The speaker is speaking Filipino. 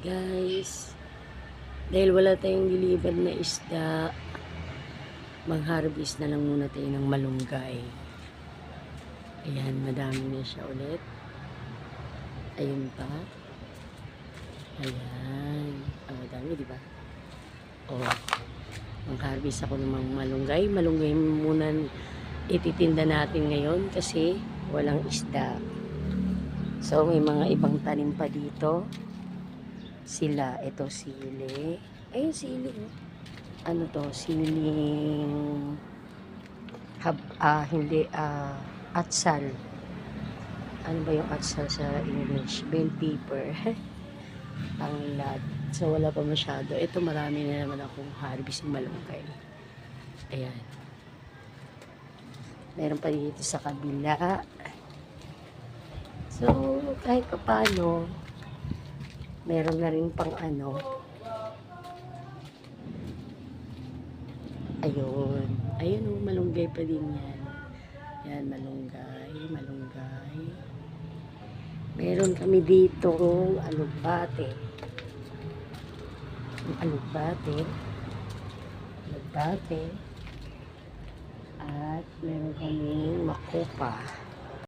Guys, dahil wala tayong deliver na isda, mag-harvest na lang muna tayo ng malunggay. Ayan, madami na siya ulit. Ayun pa. Ayan. Oh, madami, di ba? Oh, mag-harvest ako ng mga malunggay. Malunggay muna ititinda natin ngayon kasi walang isda. So, may mga ibang tanim pa dito. Sila, ito sili. Ayun, sili. Ano to? Siling hindi, atsal. Ano ba yung atsal sa English? Bell pepper. Tanglad. So, wala pa masyado. Ito, marami na naman akong harvesting malunggay. Ayan. Meron pa dito sa kabila. So, kahit pa paano, meron na rin pang ano. Ayun. Ayun, malunggay pa din yan. Yan, malunggay, malunggay. Meron kami dito alugbate. Alugbate. Alugbate. At meron kami makopa.